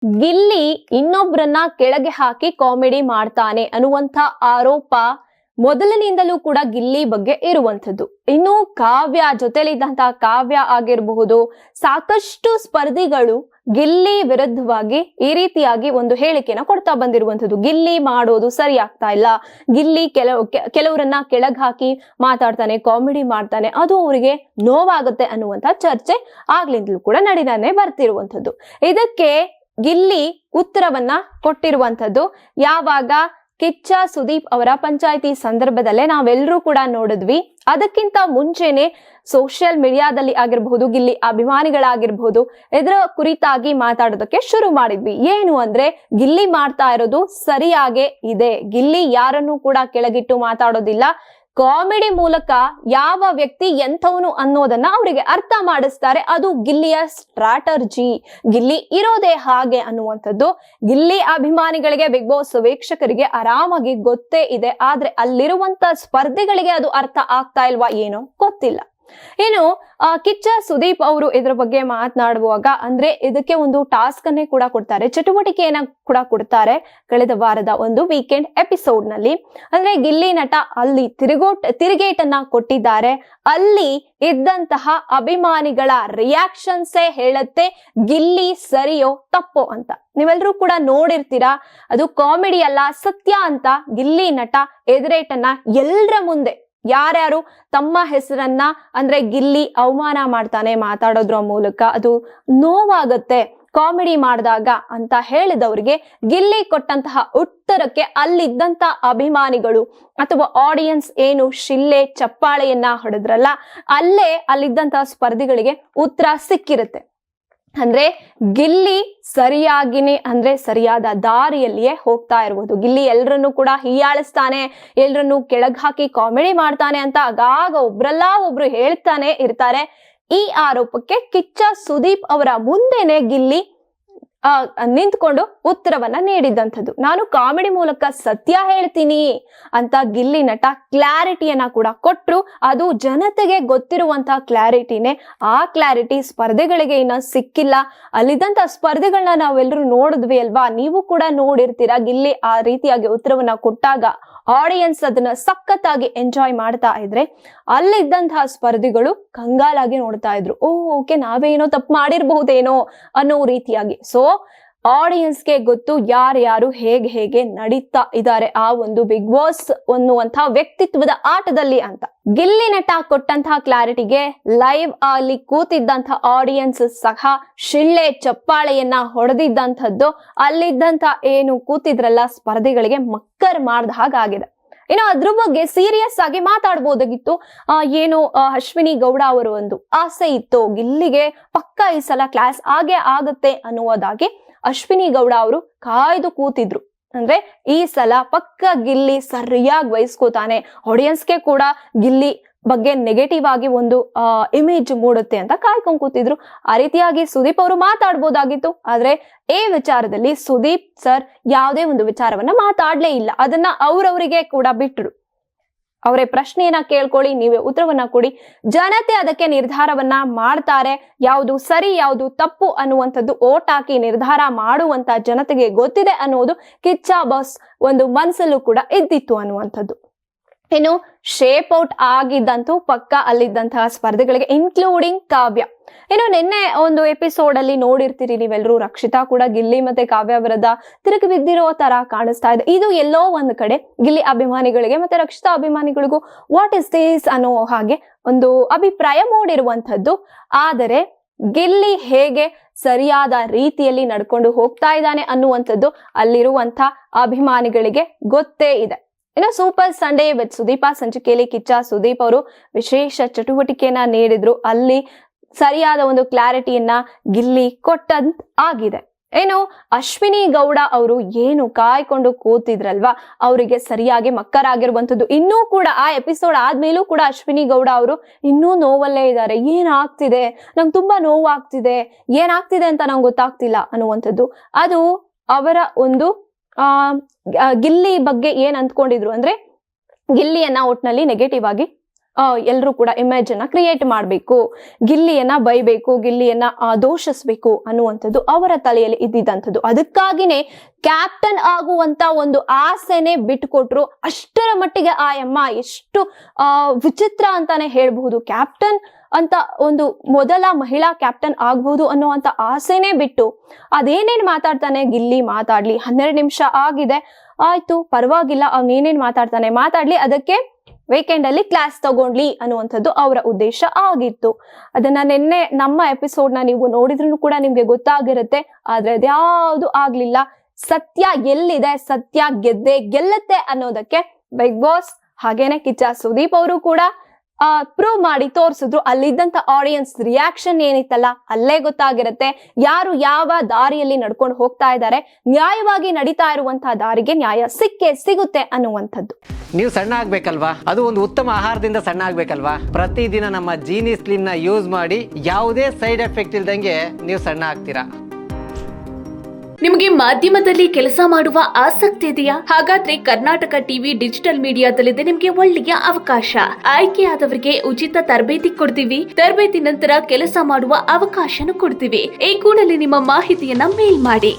ಗಿಲ್ಲಿ ಇನ್ನೊಬ್ರನ್ನ ಕೆಳಗೆ ಹಾಕಿ ಕಾಮಿಡಿ ಮಾಡ್ತಾನೆ ಅನ್ನುವಂತ ಆರೋಪ ಮೊದಲಿನಿಂದಲೂ ಕೂಡ ಗಿಲ್ಲಿ ಬಗ್ಗೆ ಇರುವಂತದ್ದು. ಇನ್ನು ಕಾವ್ಯ ಜೊತೆಲಿದ್ದಂತಹ ಕಾವ್ಯ ಆಗಿರಬಹುದು, ಸಾಕಷ್ಟು ಸ್ಪರ್ಧಿಗಳು ಗಿಲ್ಲಿ ವಿರುದ್ಧವಾಗಿ ಈ ರೀತಿಯಾಗಿ ಒಂದು ಹೇಳಿಕೆನ ಕೊಡ್ತಾ ಬಂದಿರುವಂತದ್ದು. ಗಿಲ್ಲಿ ಮಾಡೋದು ಸರಿ ಆಗ್ತಾ ಇಲ್ಲ, ಗಿಲ್ಲಿ ಕೆಲವರನ್ನ ಕೆಳಗ್ ಹಾಕಿ ಮಾತಾಡ್ತಾನೆ, ಕಾಮಿಡಿ ಮಾಡ್ತಾನೆ, ಅದು ಅವರಿಗೆ ನೋವಾಗುತ್ತೆ ಅನ್ನುವಂತ ಚರ್ಚೆ ಆಗ್ಲಿಂದಲೂ ಕೂಡ ನಡೀತಾನೆ ಬರ್ತಿರುವಂತದ್ದು. ಇದಕ್ಕೆ ಗಿಲ್ಲಿ ಉತ್ತರವನ್ನ ಕೊಟ್ಟಿರುವಂತದ್ದು ಯಾವಾಗ ಕಿಚ್ಚ ಸುದೀಪ್ ಅವರ ಪಂಚಾಯಿತಿ ಸಂದರ್ಭದಲ್ಲೇ ನಾವೆಲ್ಲರೂ ಕೂಡ ನೋಡಿದ್ವಿ. ಅದಕ್ಕಿಂತ ಮುಂಚೆನೆ ಸೋಷಿಯಲ್ ಮೀಡಿಯಾದಲ್ಲಿ ಆಗಿರಬಹುದು, ಗಿಲ್ಲಿ ಅಭಿಮಾನಿಗಳಾಗಿರ್ಬಹುದು, ಇದರ ಕುರಿತಾಗಿ ಮಾತಾಡೋದಕ್ಕೆ ಶುರು ಮಾಡಿದ್ವಿ. ಏನು ಅಂದ್ರೆ ಗಿಲ್ಲಿ ಮಾಡ್ತಾ ಇರೋದು ಸರಿಯಾಗೇ ಇದೆ, ಗಿಲ್ಲಿ ಯಾರನ್ನು ಕೂಡ ಕೆಳಗಿಟ್ಟು ಮಾತಾಡೋದಿಲ್ಲ, ಕಾಮಿಡಿ ಮೂಲಕ ಯಾವ ವ್ಯಕ್ತಿ ಎಂಥವನು ಅನ್ನೋದನ್ನ ಅವರಿಗೆ ಅರ್ಥ ಮಾಡಿಸ್ತಾರೆ, ಅದು ಗಿಲ್ಲಿಯ ಸ್ಟ್ರಾಟರ್ಜಿ, ಗಿಲ್ಲಿ ಇರೋದೇ ಹಾಗೆ ಅನ್ನುವಂಥದ್ದು ಗಿಲ್ಲಿ ಅಭಿಮಾನಿಗಳಿಗೆ, ಬಿಗ್ ಬಾಸ್ ವೀಕ್ಷಕರಿಗೆ ಆರಾಮಾಗಿ ಗೊತ್ತೇ ಇದೆ. ಆದ್ರೆ ಅಲ್ಲಿರುವಂತ ಸ್ಪರ್ಧಿಗಳಿಗೆ ಅದು ಅರ್ಥ ಆಗ್ತಾ ಇಲ್ವಾ ಏನೋ ಗೊತ್ತಿಲ್ಲ. ಏನು ಕಿಚ್ಚ ಸುದೀಪ್ ಅವರು ಇದ್ರ ಬಗ್ಗೆ ಮಾತನಾಡುವಾಗ ಅಂದ್ರೆ ಇದಕ್ಕೆ ಒಂದು ಟಾಸ್ಕ್ ಅನ್ನೇ ಕೂಡ ಕೊಡ್ತಾರೆ, ಚಟುವಟಿಕೆಯನ್ನ ಕೂಡ ಕೊಡ್ತಾರೆ. ಕಳೆದ ವಾರದ ಒಂದು ವೀಕೆಂಡ್ ಎಪಿಸೋಡ್ ನಲ್ಲಿ ಅಂದ್ರೆ ಗಿಲ್ಲಿ ನಟ ಅಲ್ಲಿ ತಿರುಗೇಟನ್ನ ಕೊಟ್ಟಿದ್ದಾರೆ. ಅಲ್ಲಿ ಇದ್ದಂತಹ ಅಭಿಮಾನಿಗಳ ರಿಯಾಕ್ಷನ್ಸೇ ಹೇಳುತ್ತೆ ಗಿಲ್ಲಿ ಸರಿಯೋ ತಪ್ಪೋ ಅಂತ. ನೀವೆಲ್ಲರೂ ಕೂಡ ನೋಡಿರ್ತೀರಾ, ಅದು ಕಾಮಿಡಿ ಅಲ್ಲ ಸತ್ಯ ಅಂತ ಗಿಲ್ಲಿ ನಟ ಎದುರೇಟನ್ನ ಎಲ್ಲರ ಮುಂದೆ ಯಾರ್ಯಾರು ತಮ್ಮ ಹೆಸರನ್ನ ಅಂದ್ರೆ ಗಿಲ್ಲಿ ಅವಮಾನ ಮಾಡ್ತಾನೆ ಮಾತಾಡೋದ್ರ ಮೂಲಕ, ಅದು ನೋವಾಗತ್ತೆ ಕಾಮಿಡಿ ಮಾಡಿದಾಗ ಅಂತ ಹೇಳಿದವರಿಗೆ ಗಿಲ್ಲಿ ಕೊಟ್ಟಂತಹ ಉತ್ತರಕ್ಕೆ ಅಲ್ಲಿದ್ದಂತ ಅಭಿಮಾನಿಗಳು ಅಥವಾ ಆಡಿಯನ್ಸ್ ಏನು ಶಿಲ್ಲೆ ಚಪ್ಪಾಳೆಯನ್ನ ಹೊಡೆದ್ರಲ್ಲ, ಅಲ್ಲಿದ್ದಂತಹ ಸ್ಪರ್ಧಿಗಳಿಗೆ ಉತ್ತರ ಸಿಕ್ಕಿರುತ್ತೆ. ಅಂದ್ರೆ ಗಿಲ್ಲಿ ಸರಿಯಾಗಿನೇ ಅಂದ್ರೆ ಸರಿಯಾದ ದಾರಿಯಲ್ಲಿಯೇ ಹೋಗ್ತಾ ಇರುವುದು. ಗಿಲ್ಲಿ ಎಲ್ರನ್ನು ಕೂಡ ಹೀಯಾಳಿಸ್ತಾನೆ, ಎಲ್ರನ್ನು ಕೆಳಗ್ ಹಾಕಿ ಕಾಮಿಡಿ ಮಾಡ್ತಾನೆ ಅಂತ ಆಗಾಗ ಒಬ್ರಲ್ಲ ಒಬ್ರು ಹೇಳ್ತಾನೆ ಇರ್ತಾರೆ. ಈ ಆರೋಪಕ್ಕೆ ಕಿಚ್ಚ ಸುದೀಪ್ ಅವರ ಮುಂದೆನೆ ಗಿಲ್ಲಿ ನಿಂತ್ಕೊಂಡು ಉತ್ತರವನ್ನ ನೀಡಿದಂಥದ್ದು. ನಾನು ಕಾಮಿಡಿ ಮೂಲಕ ಸತ್ಯ ಹೇಳ್ತೀನಿ ಅಂತ ಗಿಲ್ಲಿ ನಟ ಕ್ಲಾರಿಟಿಯನ್ನ ಕೂಡ ಕೊಟ್ರು. ಅದು ಜನತೆಗೆ ಗೊತ್ತಿರುವಂತಹ ಕ್ಲಾರಿಟಿನೇ. ಆ ಕ್ಲಾರಿಟಿ ಸ್ಪರ್ಧೆಗಳಿಗೆ ಇನ್ನ ಸಿಕ್ಕಿಲ್ಲ. ಅಲ್ಲಿದ್ದಂತ ಸ್ಪರ್ಧೆಗಳನ್ನ ನಾವೆಲ್ಲರೂ ನೋಡಿದ್ವಿ ಅಲ್ವಾ, ನೀವು ಕೂಡ ನೋಡಿರ್ತೀರಾ. ಗಿಲ್ಲಿ ಆ ರೀತಿಯಾಗಿ ಉತ್ತರವನ್ನ ಕೊಟ್ಟಾಗ ಆಡಿಯನ್ಸ್ ಅದನ್ನ ಸಖತ್ತಾಗಿ ಎಂಜಾಯ್ ಮಾಡ್ತಾ ಇದ್ರೆ, ಅಲ್ಲಿದ್ದಂತಹ ಸ್ಪರ್ಧಿಗಳು ಕಂಗಾಲಾಗಿ ನೋಡ್ತಾ ಇದ್ರು. ಓಕೆ, ನಾವೇನೋ ತಪ್ಪು ಮಾಡಿರ್ಬಹುದೇನೋ ಅನ್ನೋ ರೀತಿಯಾಗಿ. ಸೊ ಆಡಿಯನ್ಸ್ಗೆ ಗೊತ್ತು ಯಾರ್ಯಾರು ಹೇಗೆ ನಡೀತಾ ಇದ್ದಾರೆ ಆ ಒಂದು ಬಿಗ್ ಬಾಸ್ ಅನ್ನುವಂತಹ ವ್ಯಕ್ತಿತ್ವದ ಆಟದಲ್ಲಿ ಅಂತ. ಗಿಲ್ಲಿ ನಟ ಕೊಟ್ಟಂತಹ ಕ್ಲಾರಿಟಿಗೆ ಲೈವ್ ಅಲ್ಲಿ ಕೂತಿದ್ದಂತಹ ಆಡಿಯನ್ಸ್ ಸಹ ಶಿಳ್ಳೆ ಚಪ್ಪಾಳೆಯನ್ನ ಹೊಡೆದಿದ್ದಂಥದ್ದು ಅಲ್ಲಿದ್ದಂತ ಏನು ಕೂತಿದ್ರಲ್ಲ ಸ್ಪರ್ಧಿಗಳಿಗೆ ಮಕ್ಕರ್ ಮಾಡ್ದ ಹಾಗಾಗಿದೆ. ಏನೋ ಅದ್ರ ಬಗ್ಗೆ ಸೀರಿಯಸ್ ಆಗಿ ಮಾತಾಡ್ಬೋದಾಗಿತ್ತು. ಏನು ಅಶ್ವಿನಿ ಗೌಡ ಅವರ ಒಂದು ಆಸೆ ಇತ್ತು, ಗಿಲ್ಲಿಗೆ ಪಕ್ಕ ಈ ಸಲ ಕ್ಲಾಸ್ ಆಗೇ ಆಗುತ್ತೆ ಅನ್ನುವುದಾಗಿ ಅಶ್ವಿನಿ ಗೌಡ ಅವರು ಕಾಯ್ದು ಕೂತಿದ್ರು. ಅಂದ್ರೆ ಈ ಸಲ ಪಕ್ಕ ಗಿಲ್ಲಿ ಸರಿಯಾಗಿ ವಹಿಸ್ಕೋತಾನೆ, ಆಡಿಯನ್ಸ್ಗೆ ಕೂಡ ಗಿಲ್ಲಿ ಬಗ್ಗೆ ನೆಗೆಟಿವ್ ಆಗಿ ಒಂದು ಇಮೇಜ್ ಮೂಡುತ್ತೆ ಅಂತ ಕಾಯ್ಕೊಂಡ್ ಕೂತಿದ್ರು. ಆ ರೀತಿಯಾಗಿ ಸುದೀಪ್ ಅವರು ಮಾತಾಡ್ಬೋದಾಗಿತ್ತು. ಆದ್ರೆ ಈ ವಿಚಾರದಲ್ಲಿ ಸುದೀಪ್ ಸರ್ ಯಾವುದೇ ಒಂದು ವಿಚಾರವನ್ನ ಮಾತಾಡ್ಲೇ ಇಲ್ಲ. ಅದನ್ನ ಅವ್ರವರಿಗೆ ಕೂಡ ಬಿಟ್ರು. ಅವರೇ ಪ್ರಶ್ನೆಯನ್ನ ಕೇಳ್ಕೊಳ್ಳಿ, ನೀವೇ ಉತ್ತರವನ್ನ ಕೊಡಿ, ಜನತೆ ಅದಕ್ಕೆ ನಿರ್ಧಾರವನ್ನ ಮಾಡ್ತಾರೆ. ಯಾವುದು ಸರಿ ಯಾವುದು ತಪ್ಪು ಅನ್ನುವಂಥದ್ದು ಓಟ್ ಹಾಕಿ ನಿರ್ಧಾರ ಮಾಡುವಂತ ಜನತೆಗೆ ಗೊತ್ತಿದೆ ಅನ್ನೋದು ಕಿಚ್ಚ ಬಾಸ್ ಒಂದು ಮನಸ್ಸಲ್ಲೂ ಕೂಡ ಇದ್ದಿತ್ತು ಅನ್ನುವಂಥದ್ದು. ಇನ್ನು ಶೇಪ್ ಔಟ್ ಆಗಿದ್ದಂತೂ ಪಕ್ಕ ಅಲ್ಲಿದ್ದಂತಹ ಸ್ಪರ್ಧೆಗಳಿಗೆ ಇನ್ಕ್ಲೂಡಿಂಗ್ ಕಾವ್ಯ. ಇನ್ನು ನಿನ್ನೆ ಒಂದು ಎಪಿಸೋಡ್ ಅಲ್ಲಿ ನೋಡಿರ್ತೀರಿ ನೀವೆಲ್ಲರೂ, ರಕ್ಷಿತಾ ಕೂಡ ಗಿಲ್ಲಿ ಮತ್ತೆ ಕಾವ್ಯ ವಿರುದ್ಧ ತಿರುಗಿ ಬಿದ್ದಿರೋ ತರ ಕಾಣಿಸ್ತಾ ಇದೆ. ಇದು ಎಲ್ಲೋ ಒಂದ್ ಕಡೆ ಗಿಲ್ಲಿ ಅಭಿಮಾನಿಗಳಿಗೆ ಮತ್ತೆ ರಕ್ಷಿತಾ ಅಭಿಮಾನಿಗಳಿಗೂ ವಾಟ್ ಇಸ್ ದಿಸ್ ಅನ್ನೋ ಹಾಗೆ ಒಂದು ಅಭಿಪ್ರಾಯ ಮೂಡಿರುವಂತದ್ದು. ಆದರೆ ಗಿಲ್ಲಿ ಹೇಗೆ ಸರಿಯಾದ ರೀತಿಯಲ್ಲಿ ನಡ್ಕೊಂಡು ಹೋಗ್ತಾ ಇದ್ದಾನೆ ಅನ್ನುವಂಥದ್ದು ಅಲ್ಲಿರುವಂತ ಅಭಿಮಾನಿಗಳಿಗೆ ಗೊತ್ತೇ ಇದೆ. ಇನ್ನು ಸೂಪರ್ ಸಂಡೇ ವಿತ್ ಸುದೀಪ ಸಂಚಿಕೆಯಲ್ಲಿ ಕಿಚ್ಚ ಸುದೀಪ್ ಅವರು ವಿಶೇಷ ಚಟುವಟಿಕೆಯನ್ನ ನೀಡಿದ್ರು. ಅಲ್ಲಿ ಸರಿಯಾದ ಒಂದು ಕ್ಲಾರಿಟಿಯನ್ನ ಗಿಲ್ಲಿ ಕೊಟ್ಟಂತ ಆಗಿದೆ. ಏನು ಅಶ್ವಿನಿ ಗೌಡ ಅವರು ಏನು ಕಾಯ್ಕೊಂಡು ಕೂತಿದ್ರಲ್ವಾ, ಅವರಿಗೆ ಸರಿಯಾಗಿ ಮಕ್ಕರಾಗಿರುವಂತದ್ದು. ಇನ್ನೂ ಕೂಡ ಆ ಎಪಿಸೋಡ್ ಆದ್ಮೇಲೂ ಕೂಡ ಅಶ್ವಿನಿ ಗೌಡ ಅವರು ಇನ್ನೂ ನೋವಲ್ಲೇ ಇದ್ದಾರೆ. ಏನಾಗ್ತಿದೆ, ನಂಗೆ ತುಂಬಾ ನೋವು ಆಗ್ತಿದೆ, ಏನಾಗ್ತಿದೆ ಅಂತ ನಂಗೆ ಗೊತ್ತಾಗ್ತಿಲ್ಲ ಅನ್ನುವಂಥದ್ದು. ಅದು ಅವರ ಒಂದು ಗಿಲ್ಲಿ ಬಗ್ಗೆ ಏನ್ ಅಂದ್ಕೊಂಡಿದ್ರು ಅಂದ್ರೆ ಗಿಲ್ಲಿಯನ್ನ ಒಟ್ನಲ್ಲಿ ನೆಗೆಟಿವ್ ಆಗಿ ಎಲ್ಲರೂ ಕೂಡ ಇಮೇಜ್ ಅನ್ನ ಕ್ರಿಯೇಟ್ ಮಾಡಬೇಕು, ಗಿಲ್ಲಿಯನ್ನ ಬೈಬೇಕು, ಗಿಲ್ಲಿಯನ್ನ ದೋಷಿಸ್ಬೇಕು ಅನ್ನುವಂಥದ್ದು ಅವರ ತಲೆಯಲ್ಲಿ ಇದ್ದಿದ್ದಂಥದ್ದು. ಅದಕ್ಕಾಗಿನೇ ಕ್ಯಾಪ್ಟನ್ ಆಗುವಂತ ಒಂದು ಆಸೆನೆ ಬಿಟ್ಕೊಟ್ರು. ಅಷ್ಟರ ಮಟ್ಟಿಗೆ ಆ ಅಮ್ಮ ಎಷ್ಟು ವಿಚಿತ್ರ ಅಂತಾನೆ ಹೇಳ್ಬಹುದು. ಕ್ಯಾಪ್ಟನ್ ಅಂತ ಒಂದು ಮೊದಲ ಮಹಿಳಾ ಕ್ಯಾಪ್ಟನ್ ಆಗ್ಬಹುದು ಅನ್ನುವಂತ ಆಸೆನೆ ಬಿಟ್ಟು ಅದೇನೇನ್ ಮಾತಾಡ್ತಾನೆ ಗಿಲ್ಲಿ ಮಾತಾಡ್ಲಿ, 12 ನಿಮಿಷ ಆಗಿದೆ, ಆಯ್ತು ಪರವಾಗಿಲ್ಲ, ಅವನೇನೇನ್ ಮಾತಾಡ್ಲಿ, ಅದಕ್ಕೆ ವೀಕೆಂಡ್ ಅಲ್ಲಿ ಕ್ಲಾಸ್ ತಗೊಂಡ್ಲಿ ಅನ್ನುವಂಥದ್ದು ಅವರ ಉದ್ದೇಶ ಆಗಿತ್ತು. ಅದನ್ನ ನಿನ್ನೆ ನಮ್ಮ ಎಪಿಸೋಡ್ ನ ನೀವು ನೋಡಿದ್ರು ಕೂಡ ನಿಮ್ಗೆ ಗೊತ್ತಾಗಿರುತ್ತೆ. ಆದ್ರೆ ಅದ್ಯಾವುದು ಆಗ್ಲಿಲ್ಲ. ಸತ್ಯ ಎಲ್ಲಿದೆ, ಸತ್ಯ ಗೆಲ್ಲತ್ತೆ ಅನ್ನೋದಕ್ಕೆ ಬಿಗ್ ಬಾಸ್ ಹಾಗೇನೆ ಕಿಚ್ಚ ಸುದೀಪ್ ಅವರು ಕೂಡ ಪ್ರೂವ್ ಮಾಡಿ ತೋರಿಸಿದ್ರು. ಅಲ್ಲಿದ್ದಂತ ಆಡಿಯನ್ಸ್ ರಿಯಾಕ್ಷನ್ ಏನಿತ್ತಲ್ಲ ಅಲ್ಲೇ ಗೊತ್ತಾಗಿರುತ್ತೆ ಯಾರು ಯಾವ ದಾರಿಯಲ್ಲಿ ನಡ್ಕೊಂಡು ಹೋಗ್ತಾ ಇದ್ದಾರೆ. ನ್ಯಾಯವಾಗಿ ನಡೀತಾ ಇರುವಂತಹ ದಾರಿಗೆ ನ್ಯಾಯ ಸಿಗುತ್ತೆ ಅನ್ನುವಂಥದ್ದು. ನೀವು ಸಣ್ಣ ಆಗ್ಬೇಕಲ್ವಾ, ಅದು ಒಂದು ಉತ್ತಮ ಆಹಾರದಿಂದ ಸಣ್ಣ ಆಗ್ಬೇಕಲ್ವಾ. ಪ್ರತಿದಿನ ನಮ್ಮ ಜೀನಿ ಸ್ಲಿಮ್ ನ ಯೂಸ್ ಮಾಡಿ ಯಾವುದೇ ಸೈಡ್ ಎಫೆಕ್ಟ್ ಇಲ್ದಂಗೆ ನೀವು ಸಣ್ಣ ಆಗ್ತೀರಾ. ನಿಮಗೆ ಮಾಧ್ಯಮದಲ್ಲಿ ಕೆಲಸ ಮಾಡುವ ಆಸಕ್ತಿ ಇದೆಯಾ? ಹಾಗಾದ್ರೆ ಕರ್ನಾಟಕ ಟಿವಿ ಡಿಜಿಟಲ್ ಮೀಡಿಯಾದಲ್ಲಿದೆ ನಿಮಗೆ ಒಳ್ಳೆಯ ಅವಕಾಶ. ಆಯ್ಕೆಯಾದವರಿಗೆ ಉಚಿತ ತರಬೇತಿ ಕೊಡ್ತೀವಿ. ತರಬೇತಿ ನಂತರ ಕೆಲಸ ಮಾಡುವ ಅವಕಾಶನೂ ಕೊಡ್ತೀವಿ. ಈ ಕೂಡಲೇ ನಿಮ್ಮ ಮಾಹಿತಿಯನ್ನ ಮೇಲ್ ಮಾಡಿ.